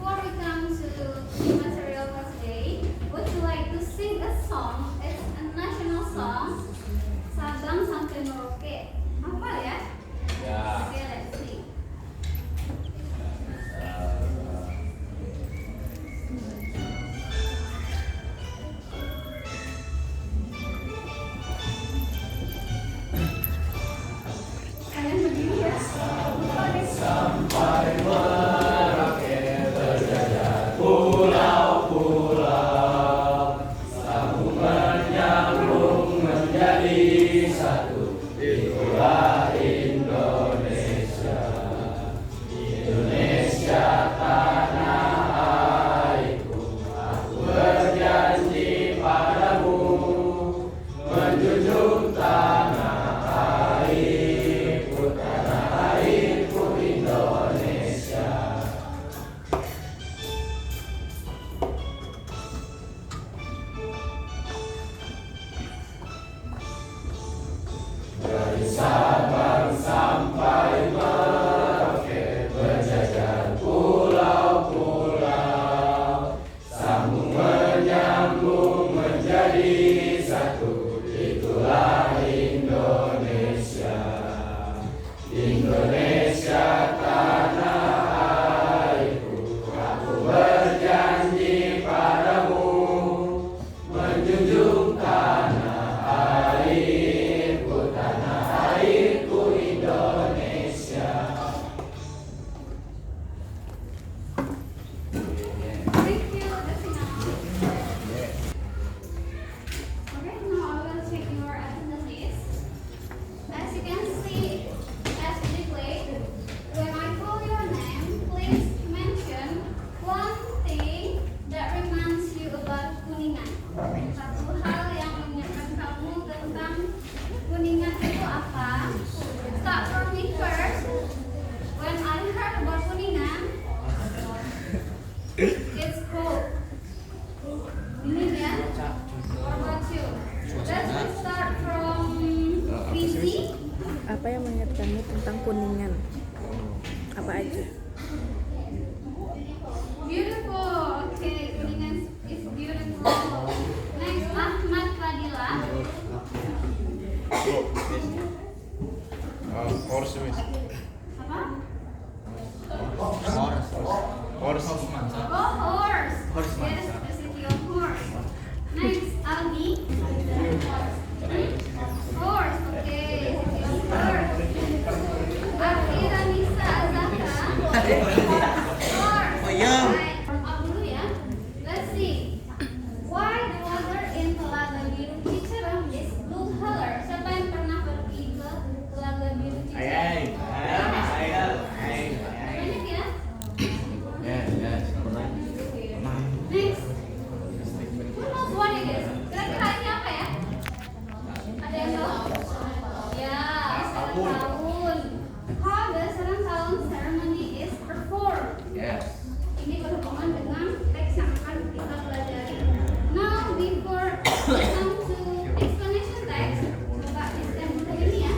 before we come to material for today, would you like to sing a song? It's a national song, Sabang sampai Merauke. Hafal ya? Ya. Okay, let's see. Kalian berdiri ya? Lupa deh. Sampai Merauke berjajah pulau-pulau, sambung menyambung menjadi satu, itulah Indonesia. Indonesia tanah airku, aku berjanji padamu, menjunjung tanah airku, tanah airku Indonesia. Dari Sabang sampai Merauke berjajar pulau-pulau, sambung menyambung menjadi satu, itulah Indonesia. Indonesia tanah airku, aku berjanji padamu, menjunjung tanah airku, tanah airku Indonesia. Thank you, that's enough. Okay, now I will check your attendance list. As you can see, as we play, when I call your name, please mention one thing that reminds you about Kuningan. Satu hal yang mengingatkan kamu tentang Kuningan itu apa? Start from me first. When I heard about Kuningan, it's cold. Dingin ya? What about you? Let's start from Rizzy. Apa yang mengingatkanmu tentang Kuningan? Apa aja? Beautiful. Okay, Kuningan is beautiful. Next, Ahmad Fadila. Horse wis. Apa? Horse. Oh, horse. Yes, the city of horse. Next, Aldi. Horse. Okay, city of horse. Akhira Nisa Azaka. Horse. Right. Up dulu ya. Let's see. Why the water in Telaga Biru Cicerem is blue color? Siapa yang pernah pergi ke Telaga Biru Cicerem? Banyak ya? Next. Who knows what it is? Kira-kira ini apa ya? Ada yang tahu? Ya, serang tahun. How the serang tahun ceremony is performed? Ini berhubungan dengan teks yang akan kita pelajari. Now, before we come to explanation text, coba di-scan dulu ini ya.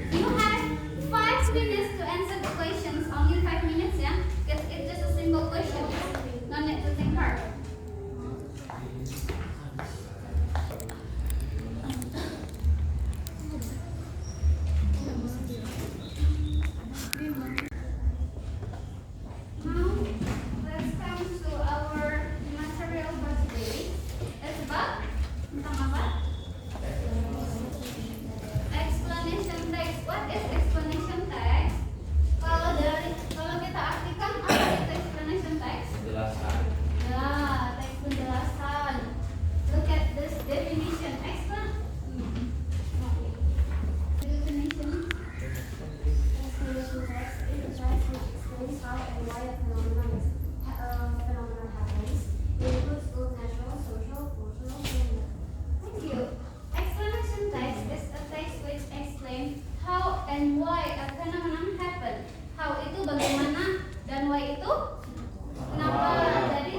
You have 5 minutes to answer the questions. Only 5 minutes ya. It's just a simple question. No need to think hard. Now, let's come to our material for today. It's about tentang apa? Explanation text. What is explanation text? Kalau kita artikan apa itu explanation text? Penjelasan. Ya, teks penjelasan. Look at this definition. Definition. Explanation text is a text which explains how and why a phenomenon happens. It includes both natural, social, cultural, and Thank you. Explanation text is a text which explains how and why a phenomenon happen. How itu bagaimana dan why itu kenapa. Jadi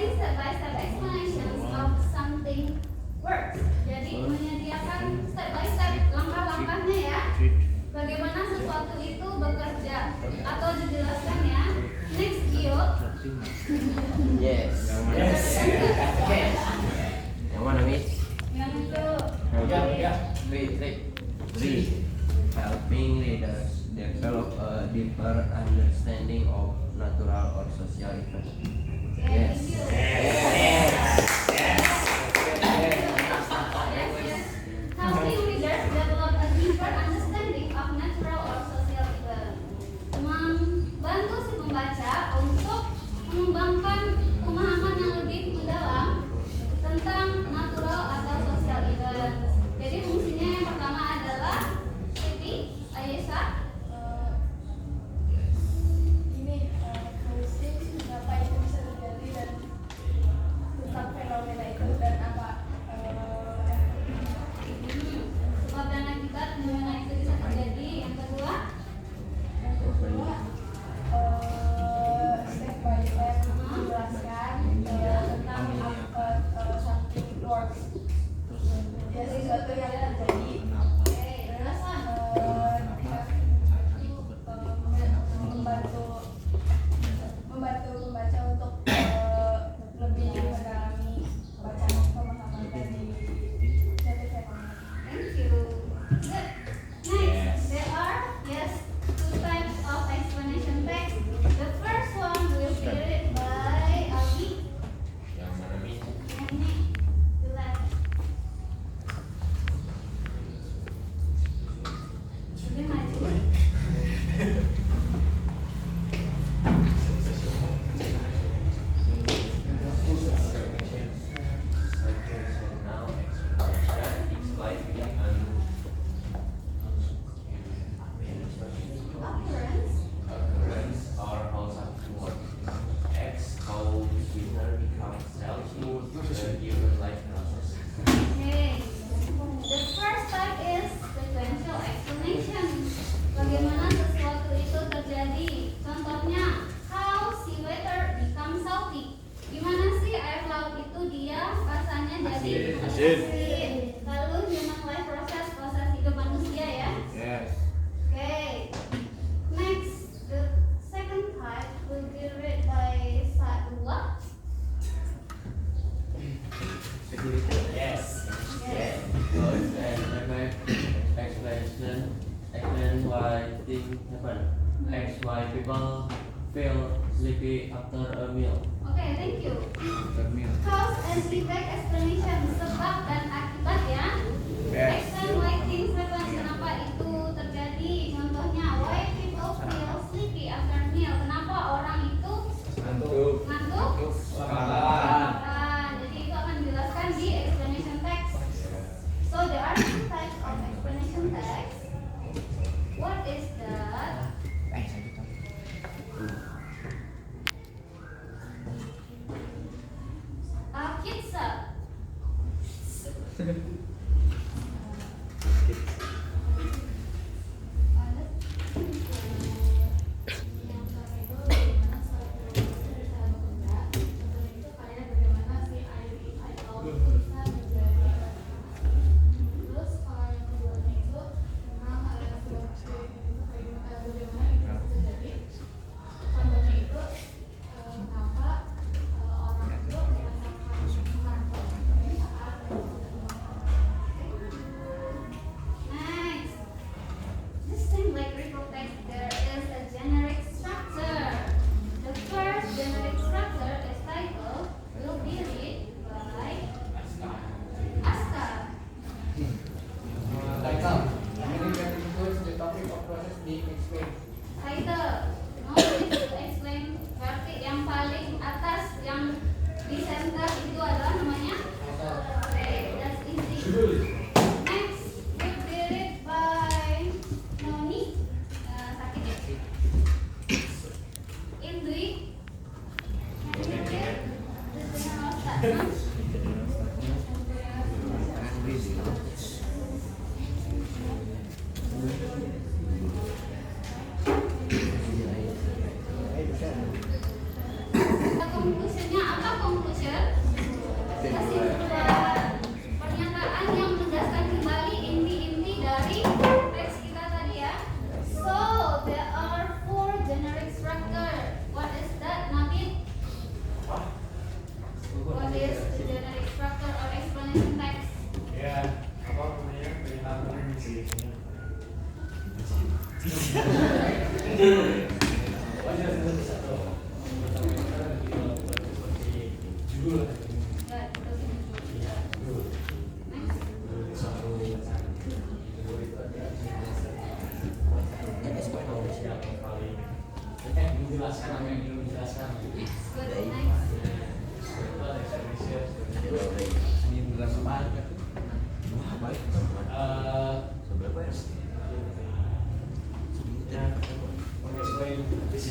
providing step-by-step explanations of something works. Jadi menyediakan step-by-step langkah-langkahnya ya. Bagaimana sesuatu itu bekerja atau dijelaskan ya. Next, Gio. Yes. Okay. Yang mana, Miss? Yang itu. Read. Helping readers develop a deeper understanding of natural or social events. Okay, thank you. Helping readers develop a deeper understanding of natural or social events. Membantu si pembaca untuk mengembangkan pemahaman yang lebih mendalam tentang natural atau social events. Jadi fungsinya yang pertama adalah Siti, Ayesha. Ini mengusik apa itu bisa terjadi dan tentang fenomena itu dan apa Sebab dan akibat fenomena itu bisa terjadi. Yang kedua, step by step menjelaskan tentang something works. Ya sesuatu yang terjadi. oke, jelasan. Membantu pembaca untuk lebih mendalami bacaan pemahaman dari suatu fenomena. Thank you. Good. Next, there are two types of explanation text. The first one will be read by Aldi. Yang mana, Miss? Yang ini, the left. Lebih maju. Now explanation is like Occurrence. occurrence or how something works. X, how sweetener becomes salty, the human life process. Okay. The first type is sequential explanation. Bagaimana sesuatu itu terjadi. Contohnya, how seawater becomes salty. Gimana sih air laut itu dia rasanya jadi Asin. asin. Lalu human life process, proses hidup manusia ya. Yes. Okay. Next, the second type will be read by Sadua. Yes. Yes. Good. And explanation explain why things happen. X, why people feel sleepy after a meal. Okay, thank you. Cause and effect explanation, sebab dan akibat ya. Yes. Explain why things happen, kenapa itu terjadi. Contohnya, why people feel sleepy after meal. Kenapa orang itu Ngantuk. ngantuk? Makan. Jadi itu akan dijelaskan di explanation text. So there are two types of explanation text. What is that? Kitsa. Next, this same like report text, there is a generic structure. The first generic structure is titled will be read by Aska. Title. Meaning that includes the topic of process being explained. Title, no need to explain. Berarti yang paling atas yang di center itu adalah namanya. Okay, that's easy. Next, will be read by Noni. Sakit ya? Indri. Can you read the general statement? Konklusinya apa konklusi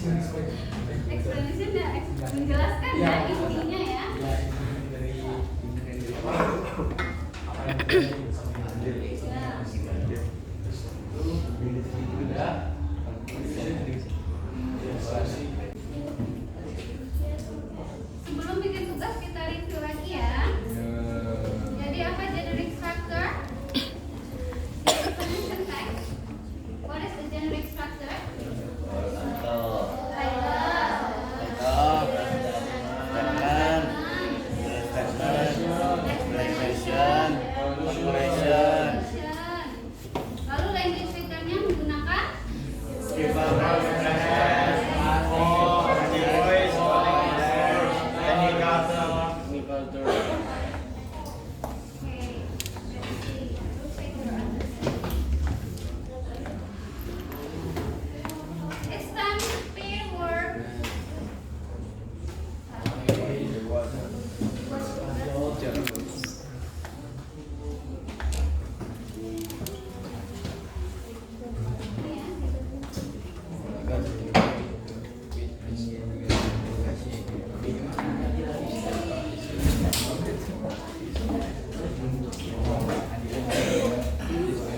Explanation ya, menjelaskan ya intinya ya. Ya, ini dari apa yang terjadi bersama Sebelum bikin tugas kita review lagi ya. Jadi apa generic structure? Definition text. What is the generic structure? Lalu language filternya menggunakan it's time to pair word.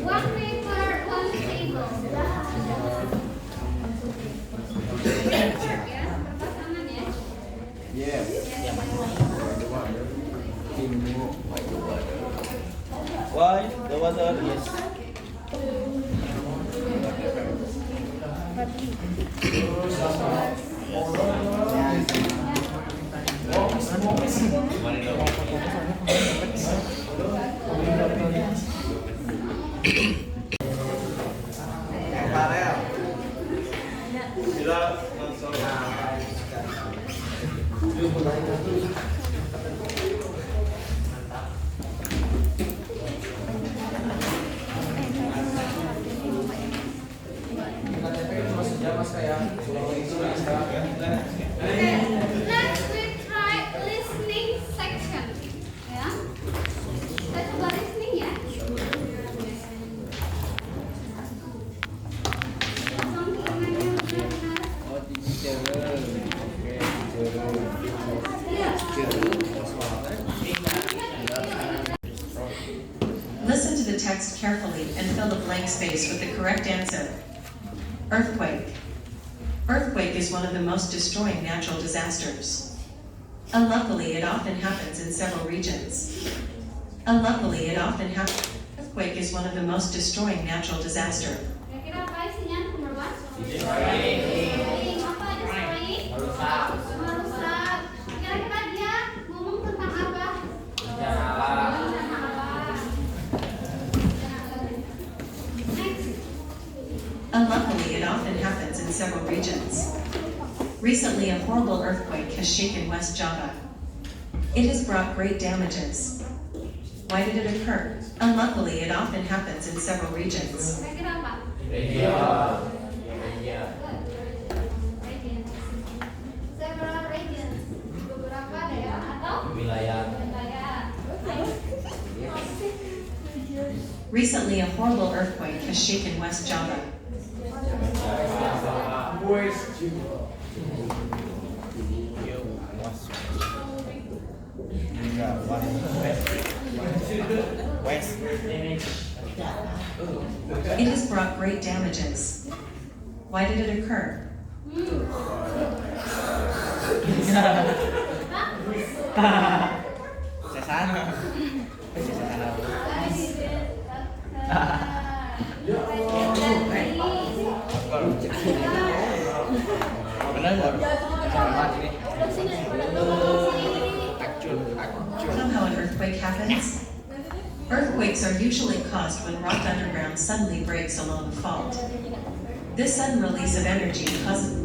One paper, one table. Paper ya, berpasangan ya. Yes. Why? The water? Yes. Farel. Bila langsung KTP cuma sejam mas kayak Okay, next we try listening section. Ya, kita coba listening ya. Langsung keinginannya benar-benar. Oh, teacher. Oke, Iya. Listen to the text carefully and fill the blank space with the correct answer. Earthquake. Earthquake is one of the most destroying natural disasters. Unluckily, it often happens in several regions. Unluckily, it often happens. Earthquake is one of the most destroying natural disaster. Kira-kira apa isinya? Nomor 1. Destroying. Apa destroying? Merusak. Kira-kira dia ngomong tentang apa? Tentang apa? Next. Unluckily, it often happens in several regions. Recently, a horrible earthquake has shaken West Java. It has brought great damages. Why did it occur? Unluckily, it often happens in several regions. Kira-kira apa? Region. Regions. Several regions. Beberapa daerah atau Wilayah. wilayah. Recently, a horrible earthquake has shaken West Java. West. It has brought great damages. Why did it occur? Sesana. Benar nggak? How an earthquake happens? Earthquakes are usually caused when rock underground suddenly breaks along a fault. This sudden release of energy causes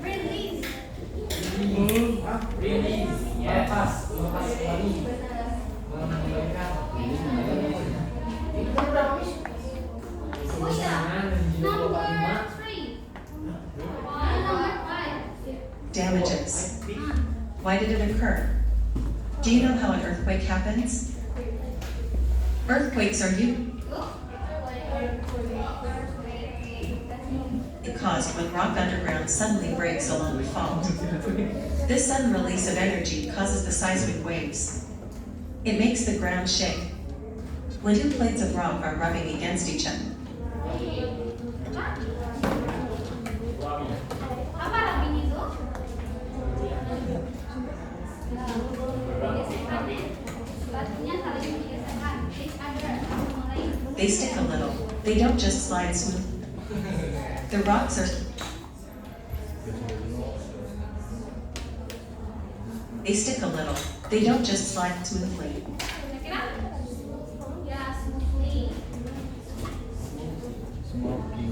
Release. Lepas kembali. Oh ya, number 3. Number 5. damages. Why did it occur? Do you know how an earthquake happens? Earthquakes are caused when rock underground suddenly breaks along a fault. This sudden release of energy causes the seismic waves. It makes the ground shake. When two plates of rock are rubbing against each other, Apa rubbing itu? Batunya saling menggeserkan each other satu sama lain. they stick a little. They don't just slide smooth. The rocks are They stick a little. They don't just slide smoothly. Kira-kira? Ya, smoothly. Smoking.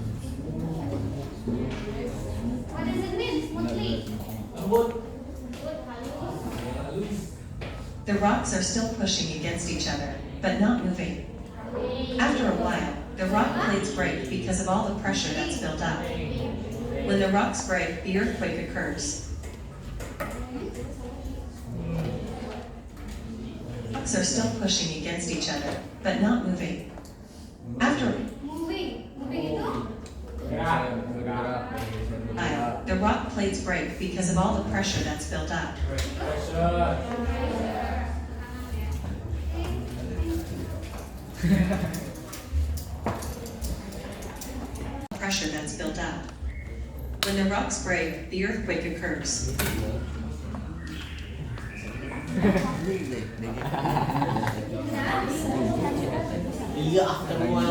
What does it mean, smoothly? Lembut. Good, halus. The rocks are still pushing against each other, but not moving. After a while, the rock plates break because of all the pressure that's built up. When the rocks break, the earthquake occurs. Rocks are still pushing against each other, but not moving. After Moving. Moving itu? a while, the rock plates break because of all the pressure that's built up. Pressure. Pressure that's built up. When the rocks break, the earthquake occurs. Iya, semua.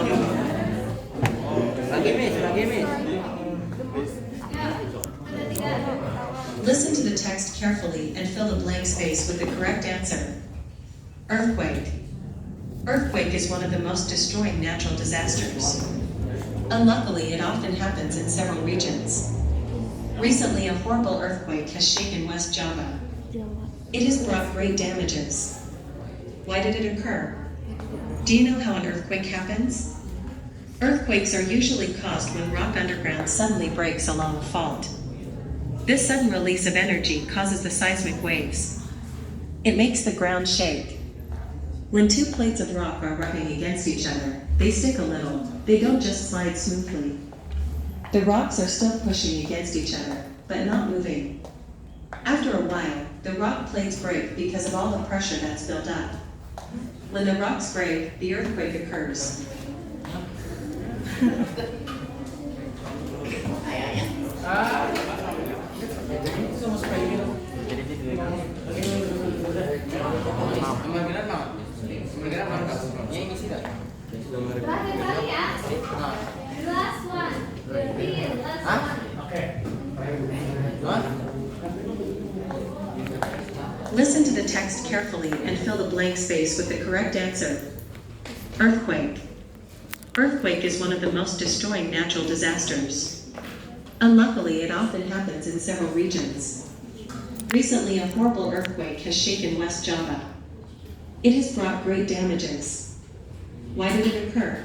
Lagi mis. Ya, ada tiga. Listen to the text carefully and fill the blank space with the correct answer. Earthquake. Earthquake is one of the most destroying natural disasters. Unluckily, it often happens in several regions. Recently, a horrible earthquake has shaken West Java. It has brought great damages. Why did it occur? Do you know how an earthquake happens? Earthquakes are usually caused when rock underground suddenly breaks along a fault. This sudden release of energy causes the seismic waves. It makes the ground shake. When two plates of rock are rubbing against each other, they stick a little. They don't just slide smoothly. The rocks are still pushing against each other, but not moving. After a while, the rock plates break because of all the pressure that's built up. When the rocks break, the earthquake occurs. Terakhir kali ya. The last one. The last one. Oke. Listen to the text carefully and fill the blank space with the correct answer. Earthquake. Earthquake is one of the most destroying natural disasters. Unluckily, it often happens in several regions. Recently, a horrible earthquake has shaken West Java. It has brought great damages. Why did it occur?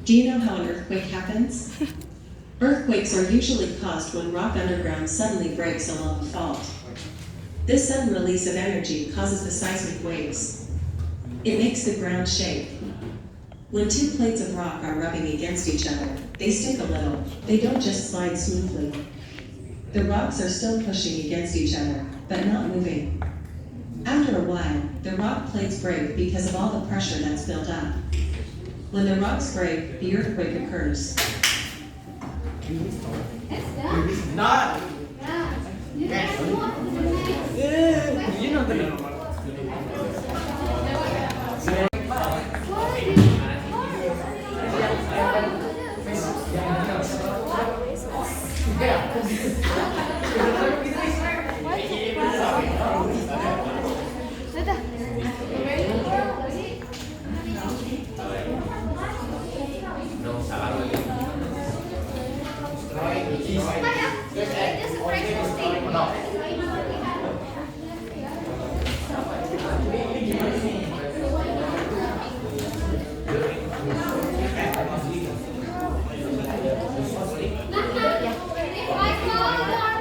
Do you know how an earthquake happens? Earthquakes are usually caused when rock underground suddenly breaks along a fault. This sudden release of energy causes the seismic waves. It makes the ground shake. When two plates of rock are rubbing against each other, they stick a little. They don't just slide smoothly. The rocks are still pushing against each other, but not moving. After a while, the rock plates break because of all the pressure that's built up. When the rocks break, the earthquake occurs. It's done. Nah. Yeah. You guys move to the next. You know the Just a practice thing. Nah, if I call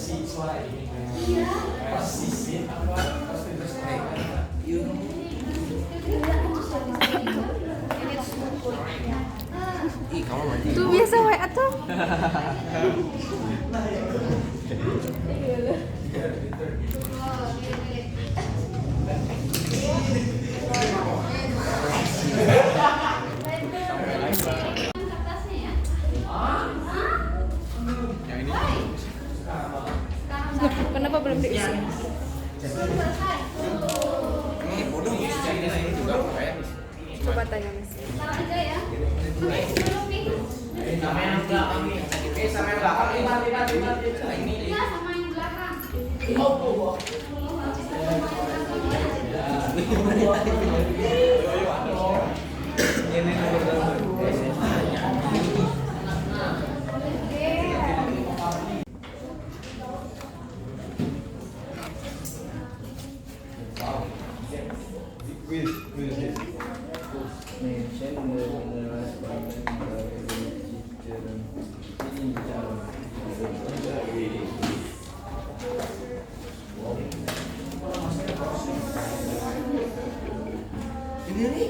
si suara ini. Iya. Persis apa? Terus Ih, kamu mati. Tuh biasa wae atuh. Kertasnya ya. Yang ini. Loh, kenapa belum diisi? Selesai. Ini bodoh yang ini juga kayak. Coba tanya Mas. Taruh aja ya. Oke, duduk nih. sama yang belakang nih. Sama yang belakang ini. Iya, sama yang belakang. Ini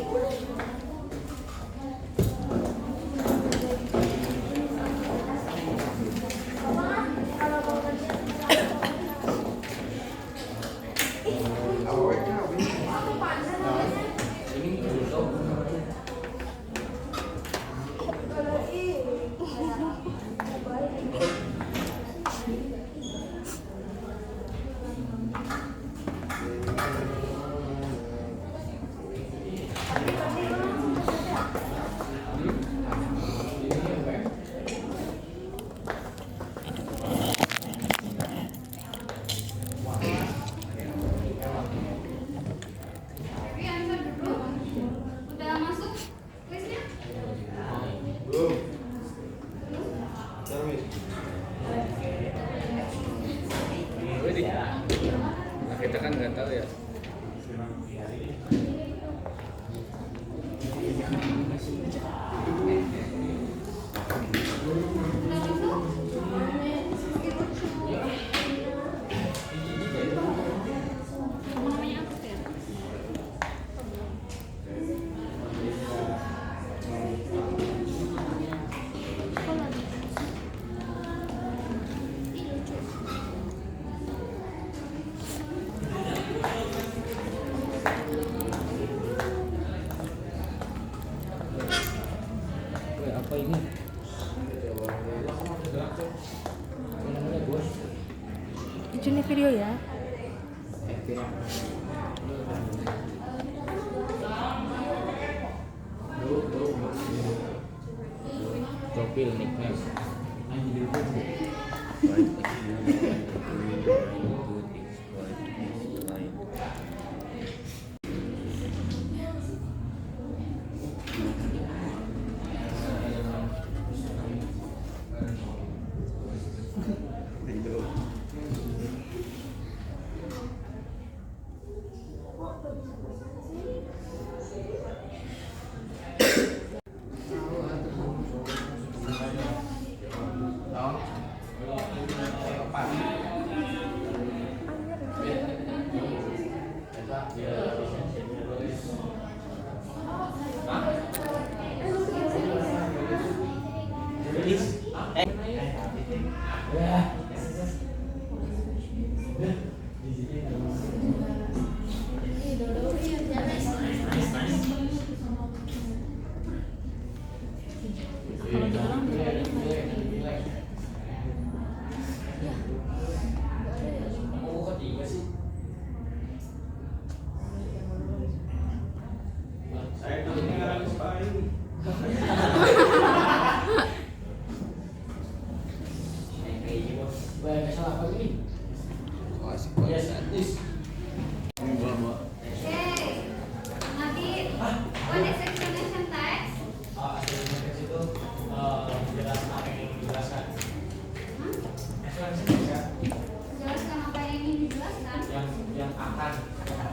Tapi answer dulu. Udah masuk listnya? Nah, kita kan nggak tahu ya. Udah masuk? Namanya apa ya? Apa ini? Izin nih video ya. Profil nickname. When it's explanation text, jelaskan apa yang ingin dijelaskan. Yang akan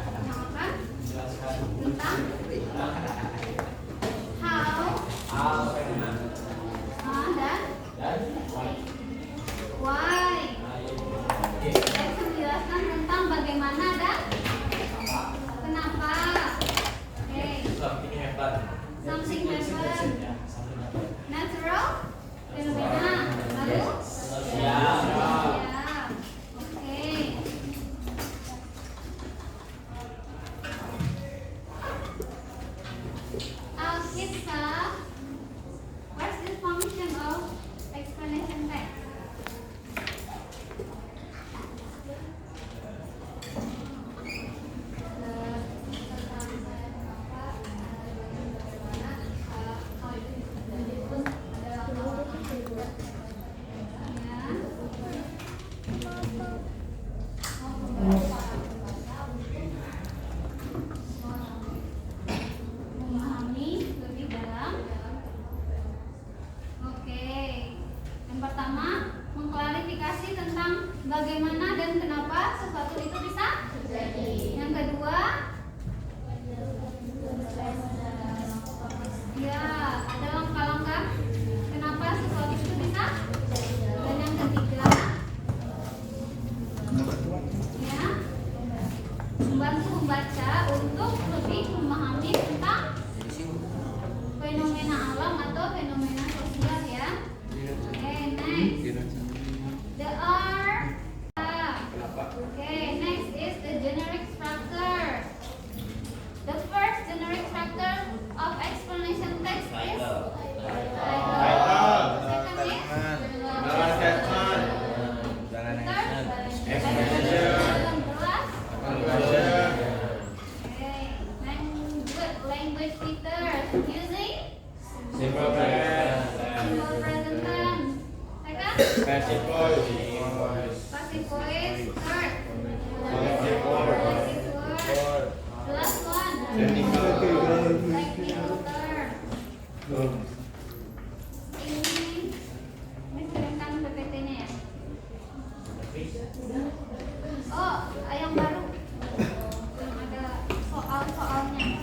Yang akan dijelaskan. tentang how, Dan dan why. nah, bagaimana dan kenapa sesuatu itu bisa terjadi. Yang kedua, ya ada langkah-langkah kenapa sesuatu itu bisa terjadi. Dan yang ketiga, ya membantu membaca untuk lebih memahami tentang fenomena alam atau fenomena sosial ya. Oke, next. The R. Okay, next is the generic structure. The first generic structure of explanation text is title. Second is language features using Simple simple present tense. Second, passive voice. Third, collective word. The last one, technical term. Ini kirimkan PPT-nya ya. Oh, yang baru. Yang ada soal-soalnya.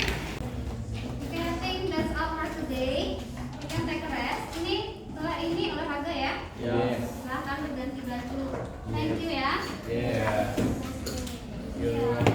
Okay, I think that's all for today. You can take a rest. Ini setelah ini olahraga ya. Silahkan berganti baju. Thank you ya. Yeah.